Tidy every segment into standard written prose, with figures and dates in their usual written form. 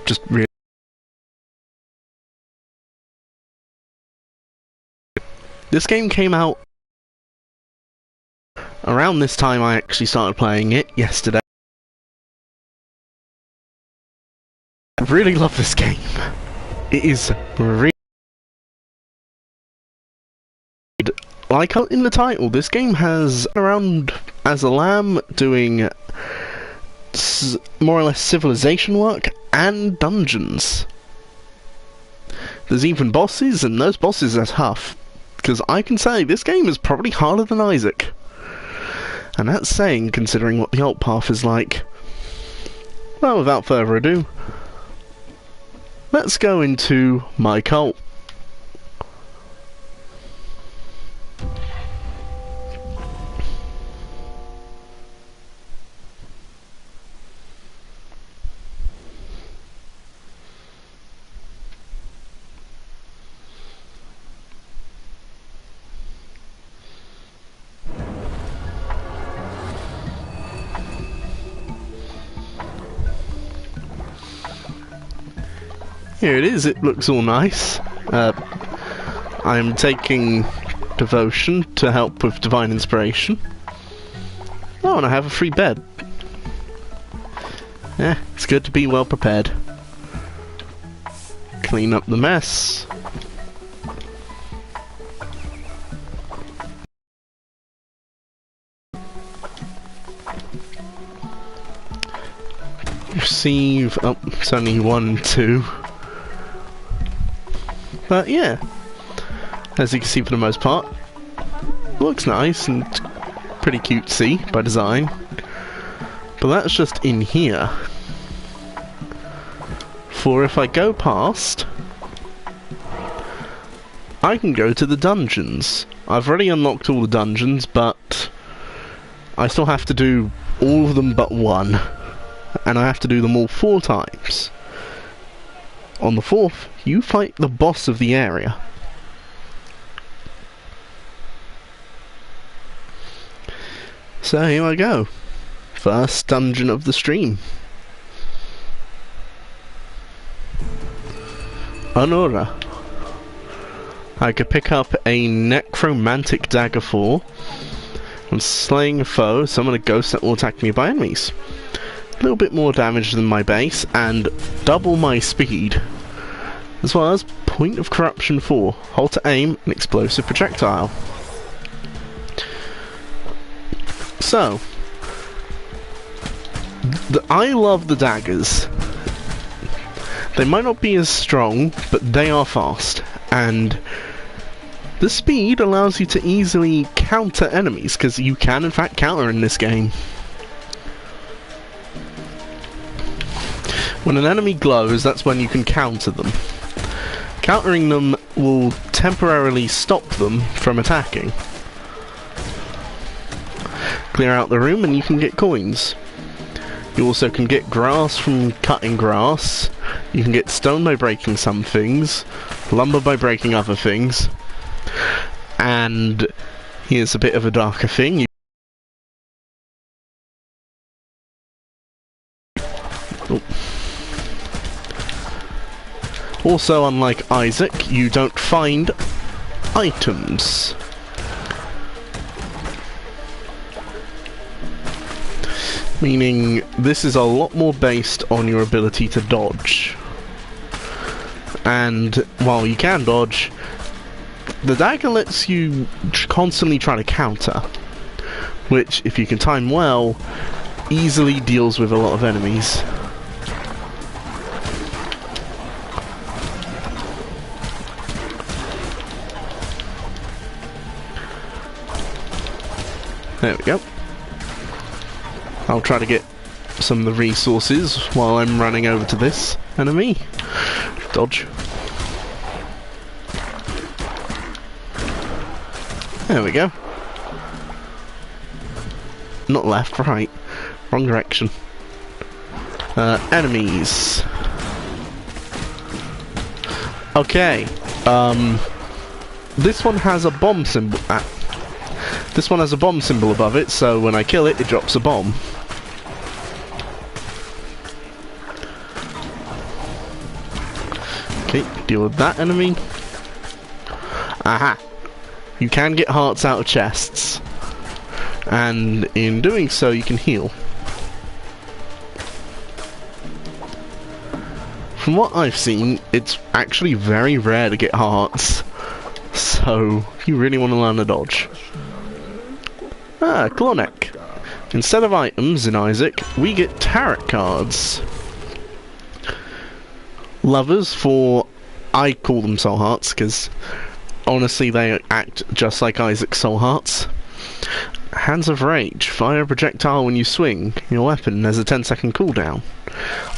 just really... This game came out around this time I actually started playing it, yesterday. I really love this game. It is really... Like in the title, this game has around as a lamb doing more or less civilization work and dungeons. There's even bosses, and those bosses are tough. Because I can say, this game is probably harder than Isaac. And that's saying, considering what the alt path is like. Well, without further ado, let's go into my cult. Here it is, it looks all nice. I'm taking devotion to help with divine inspiration. Oh, and I have a free bed. Yeah, it's good to be well prepared. Clean up the mess. Receive... oh, it's only 1, 2. But yeah, as you can see for the most part, looks nice and pretty cutesy by design. But that's just in here. For if I go past, I can go to the dungeons. I've already unlocked all the dungeons, but I still have to do all of them but one. And I have to do them all 4 times. On the 4th, you fight the boss of the area. So here I go. First dungeon of the stream. Anora. I could pick up a necromantic dagger 4. When slaying a foe, summon a ghost that will attack me by enemies. A little bit more damage than my base, and double my speed. As well as Point of Corruption 4, hold to aim an explosive projectile. So, I love the daggers. They might not be as strong, but they are fast, and the speed allows you to easily counter enemies, because you can in fact counter in this game. When an enemy glows, that's when you can counter them. Countering them will temporarily stop them from attacking. Clear out the room and you can get coins. You also can get grass from cutting grass. You can get stone by breaking some things, lumber by breaking other things. And here's a bit of a darker thing. Also, unlike Isaac, you don't find items. Meaning, this is a lot more based on your ability to dodge. And while you can dodge, the dagger lets you constantly try to counter. Which, if you can time well, easily deals with a lot of enemies. There we go. I'll try to get some of the resources while I'm running over to this enemy. Dodge. There we go. Not left, right. Wrong direction. Enemies. Okay. This one has a bomb symbol. This one has a bomb symbol above it, so when I kill it, it drops a bomb. Okay, deal with that enemy. Aha! You can get hearts out of chests. And in doing so, you can heal. From what I've seen, it's actually very rare to get hearts. So, you really want to learn a dodge. Ah, claw neck. Instead of items in Isaac, we get tarot cards. Lovers for... I call them soul hearts, because honestly they act just like Isaac's soul hearts. Hands of Rage. Fire a projectile when you swing your weapon. There's a 10-second cooldown.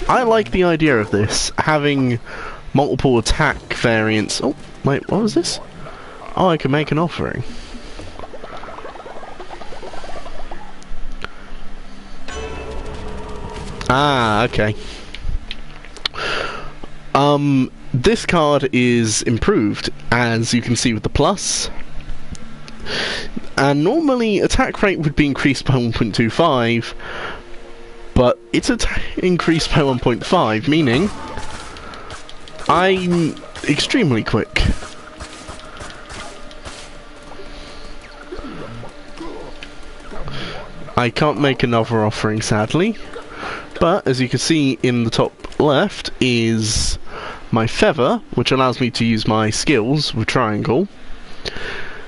I like the idea of this, having multiple attack variants. Oh, wait, what was this? Oh, I can make an offering. Ah, okay. This card is improved, as you can see with the plus. And normally attack rate would be increased by 1.25, but it's increased by 1.5, meaning I'm extremely quick. I can't make another offering, sadly, but as you can see in the top left is my feather, which allows me to use my skills with triangle,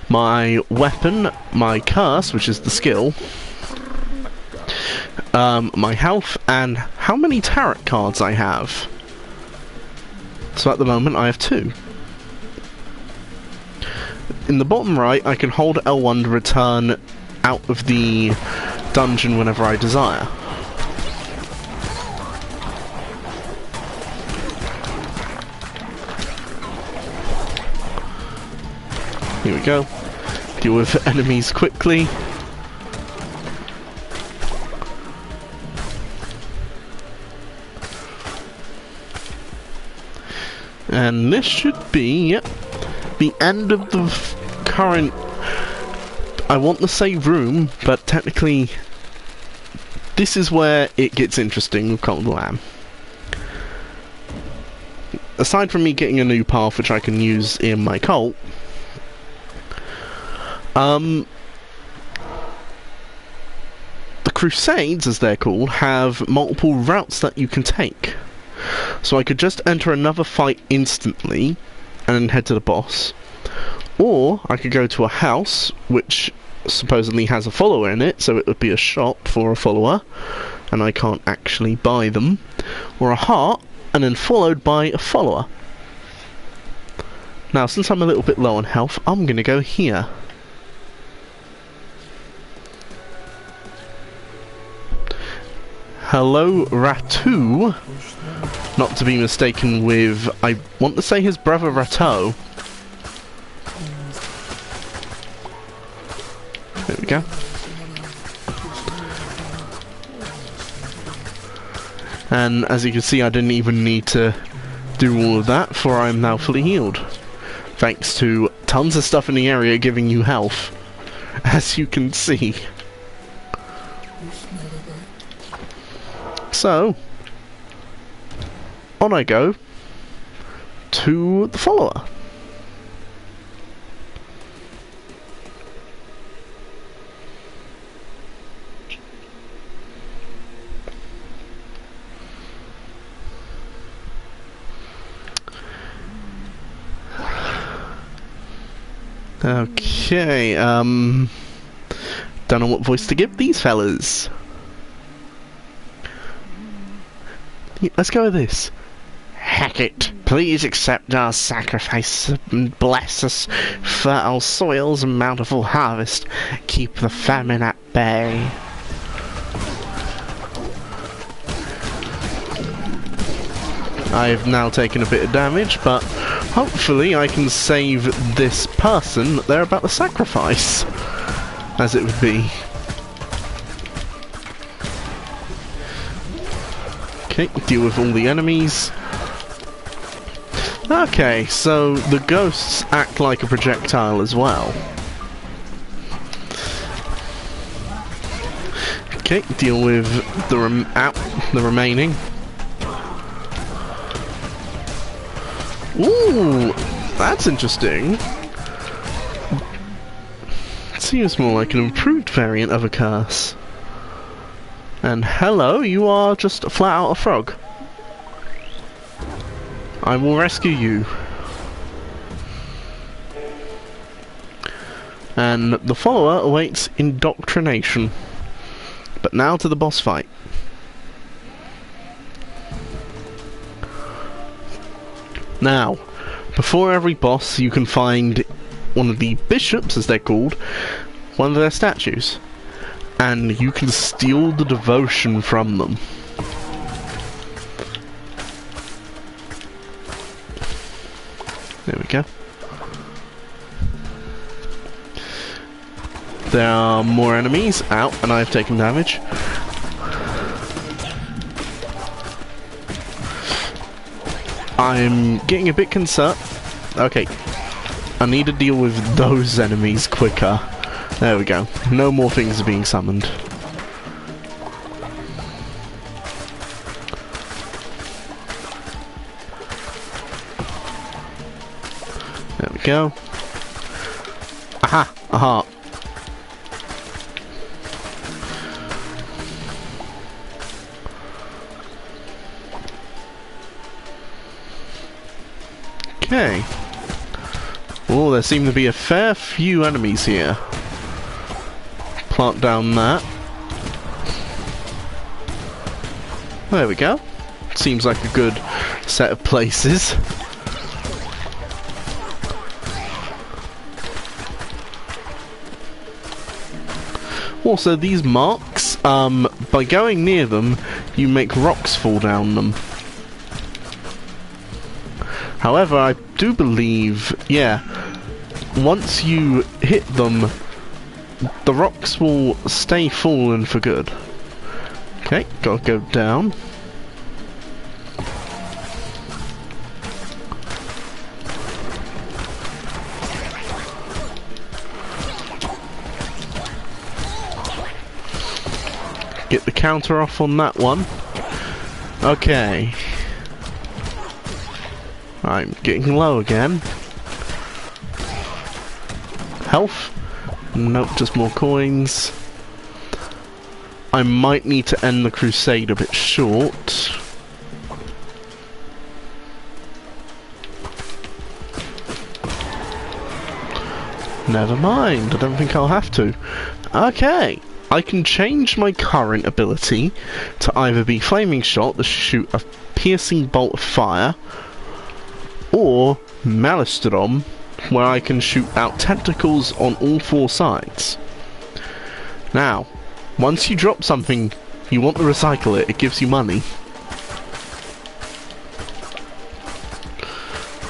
my weapon, my curse, which is the skill, my health, and how many tarot cards I have. So at the moment I have 2. In the bottom right, I can hold L1 to return out of the dungeon whenever I desire. Here we go. Deal with enemies quickly. And this should be, yep, the end of the current, I want to say room, but technically this is where it gets interesting with Cult of the Lamb. Aside from me getting a new path which I can use in my cult, the Crusades, as they're called, have multiple routes that you can take. So I could just enter another fight instantly and then head to the boss. Or I could go to a house which supposedly has a follower in it, so it would be a shop for a follower, and I can't actually buy them. Or a heart, and then followed by a follower. Now, since I'm a little bit low on health, I'm gonna go here. Hello, Ratu. Not to be mistaken with, I want to say, his brother Rateau. There we go. And as you can see, I didn't even need to do all of that, for I am now fully healed. Thanks to tons of stuff in the area giving you health, as you can see. So, on I go to the follower. Okay, don't know what voice to give these fellas. Let's go with this. Heck, please accept our sacrifice and bless us fertile soils and bountiful harvest. Keep the famine at bay. I've now taken a bit of damage, but hopefully I can save this person that they're about to sacrifice, as it would be. Okay, deal with all the enemies. Okay, so the ghosts act like a projectile as well. Okay, deal with the remaining. Ooh, that's interesting. Seems more like an improved variant of a curse. And hello, you are just flat out a frog. I will rescue you. And the follower awaits indoctrination. But now to the boss fight. Now, before every boss you can find one of the bishops, as they're called, one of their statues. And you can steal the devotion from them. There we go. There are more enemies out, and I've taken damage. I'm getting a bit concerned. Okay, I need to deal with those enemies quicker. There we go. No more things are being summoned. There we go. Aha! A heart. Okay. Oh, there seem to be a fair few enemies here. Plant down that. There we go. Seems like a good set of places. Also, these marks, by going near them, you make rocks fall down them. However, I do believe, yeah, once you hit them, the rocks will stay fallen for good. Okay, gotta go down. Get the counter off on that one. Okay. I'm getting low again. Health? Nope, just more coins. I might need to end the crusade a bit short. Never mind, I don't think I'll have to. Okay, I can change my current ability to either be Flaming Shot, to shoot a piercing bolt of fire, or Malistrom, where I can shoot out tentacles on all four sides. Now, once you drop something, you want to recycle it, it gives you money.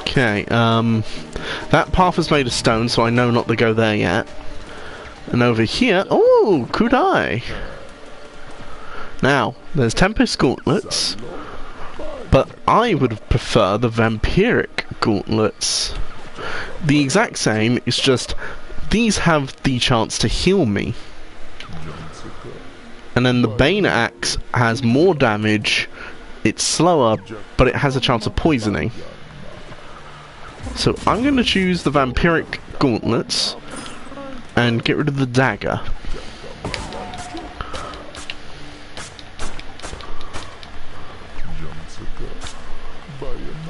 Okay, that path is made of stone, so I know not to go there yet. And over here, oh, Kudai! Now, there's Tempest Gauntlets, but I would prefer the Vampiric Gauntlets. The exact same, it's just these have the chance to heal me. And then the Bane Axe has more damage, it's slower, but it has a chance of poisoning. So I'm going to choose the Vampiric Gauntlets and get rid of the dagger.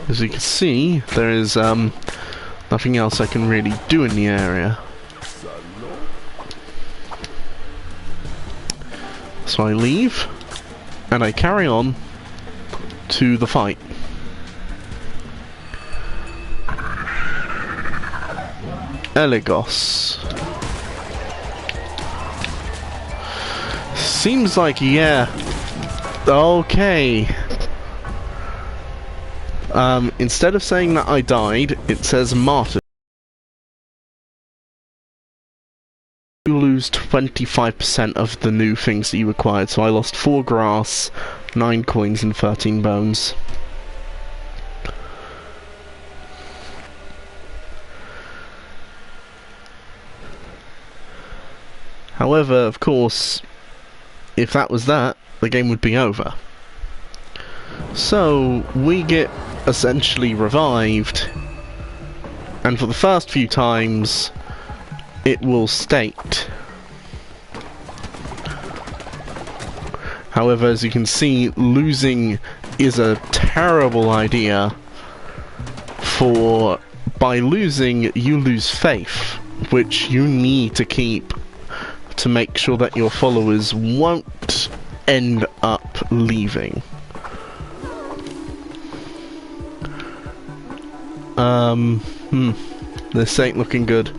As you can see, there is nothing else I can really do in the area. So I leave, and I carry on to the fight. Eligos. Seems like, yeah. Okay. Instead of saying that I died, it says martyr. You lose 25% of the new things that you acquired, so I lost 4 grass, 9 coins and 13 bones. However, of course, if that was that, the game would be over. So, we get essentially revived, and for the first few times it will state. However, as you can see, losing is a terrible idea, for by losing you lose faith, which you need to keep to make sure that your followers won't end up leaving. This ain't looking good.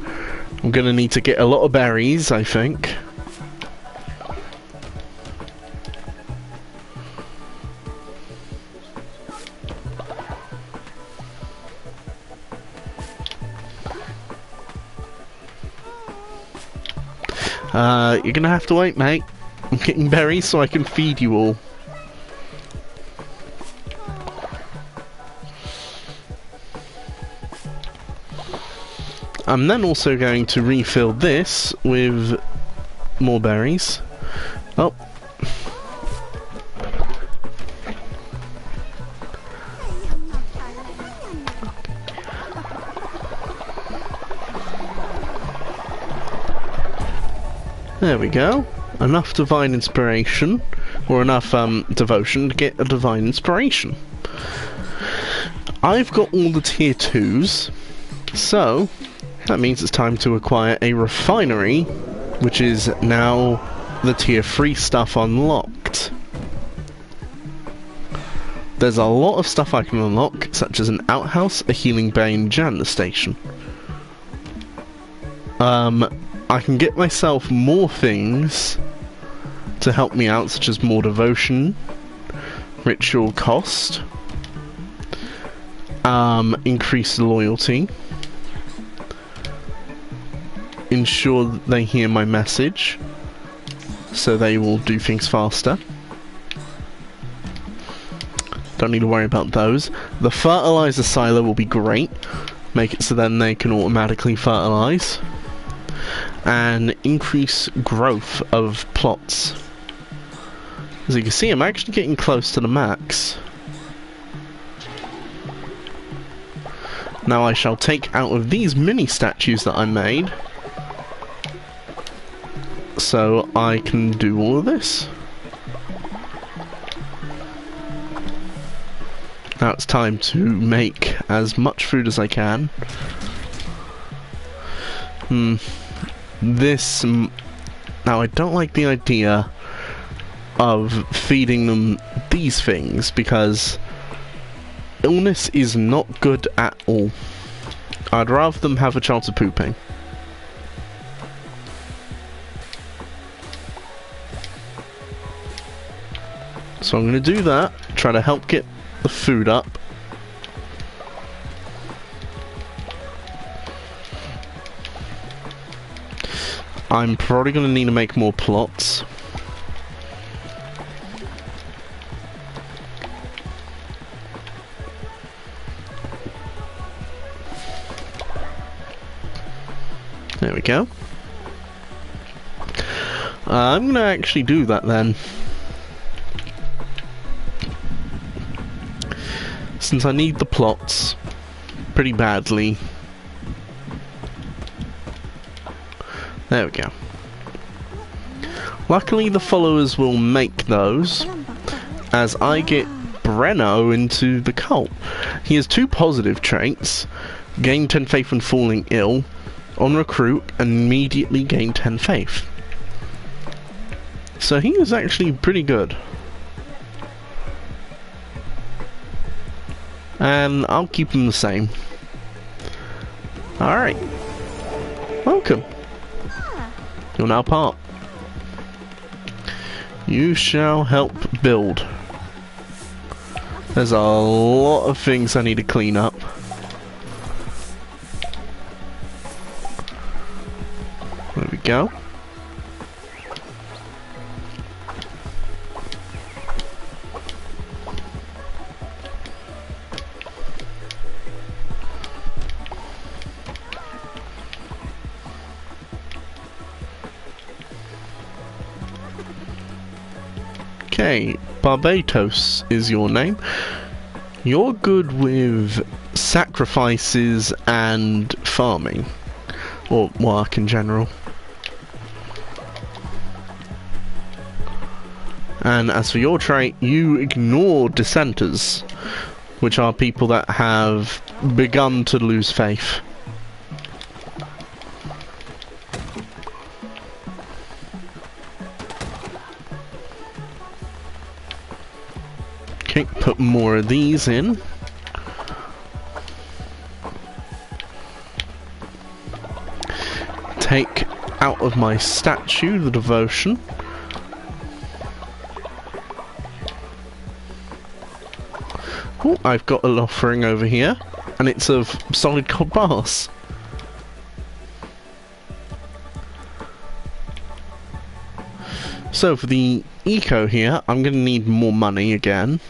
I'm gonna need to get a lot of berries, I think. You're gonna have to wait, mate. I'm getting berries so I can feed you all. I'm then also going to refill this with more berries. Oh. There we go. Enough divine inspiration, or enough devotion to get a divine inspiration. I've got all the tier 2s, so that means it's time to acquire a refinery, which is now the tier 3 stuff unlocked. There's a lot of stuff I can unlock, such as an outhouse, a healing bay, and janitor station. I can get myself more things to help me out, such as more devotion, ritual cost, increased loyalty, ensure that they hear my message, so they will do things faster. Don't need to worry about those. The fertilizer silo will be great. Make it so then they can automatically fertilize. And increase growth of plots. As you can see, I'm actually getting close to the max. Now I shall take out of these mini statues that I made, so I can do all of this. Now it's time to make as much food as I can. Now I don't like the idea of feeding them these things, because illness is not good at all. I'd rather them have a chance of pooping. So I'm going to do that, try to help get the food up. I'm probably going to need to make more plots. There we go. I'm going to actually do that then. Since I need the plots pretty badly. There we go. Luckily the followers will make those, as I get Breno into the cult. He has 2 positive traits: gain 10 faith when falling ill, on recruit, and immediately gain 10 faith. So he is actually pretty good. And I'll keep him the same. Alright. Welcome. You're now part. You shall help build. There's a lot of things I need to clean up. There we go. Okay, Barbatos is your name. you're good with sacrifices and farming, or work in general. And as for your trait, you ignore dissenters, which are people that have begun to lose faith. Okay, put more of these in. Take out of my statue the devotion. Oh, I've got an offering over here, and it's of solid gold bars. So for the eco here, I'm going to need more money again.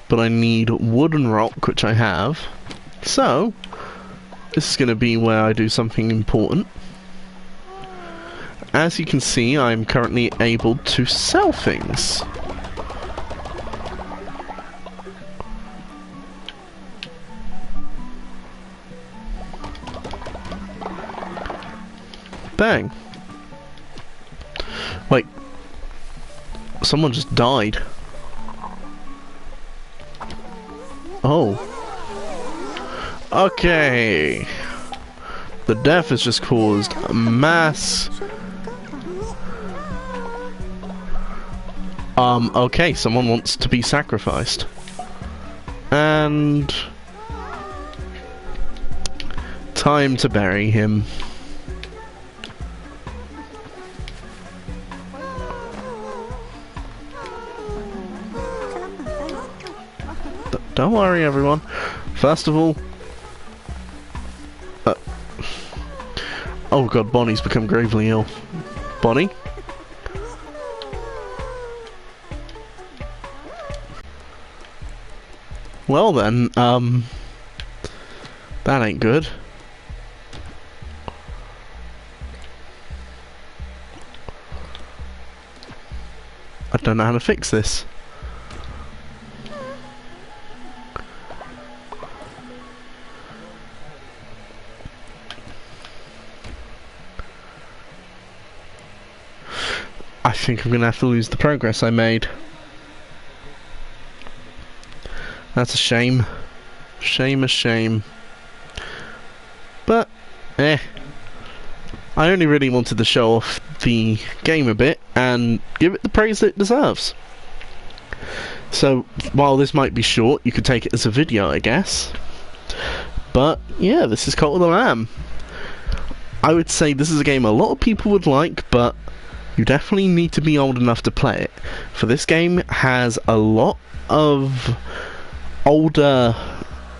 But I need wood and rock, which I have. So, this is going to be where I do something important. As you can see, I'm currently able to sell things. Bang. Wait. Someone just died. Oh. Okay. The death has just caused a mass... okay, someone wants to be sacrificed. And... time to bury him. Don't worry, everyone. First of all... oh god, Bonnie's become gravely ill. Bonnie? Well then, that ain't good. I don't know how to fix this. I think I'm gonna have to lose the progress I made. That's a shame. Shame, a shame. But, I only really wanted to show off the game a bit and give it the praise it deserves. So, while this might be short, you could take it as a video, I guess. But, yeah, this is Cult of the Lamb. I would say this is a game a lot of people would like, but you definitely need to be old enough to play it. For this game has a lot of older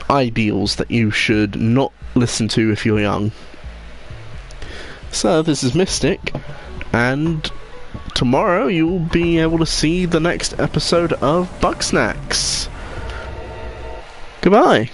ideals that you should not listen to if you're young. So this is Mystic, and tomorrow you'll be able to see the next episode of Bugsnax. Goodbye.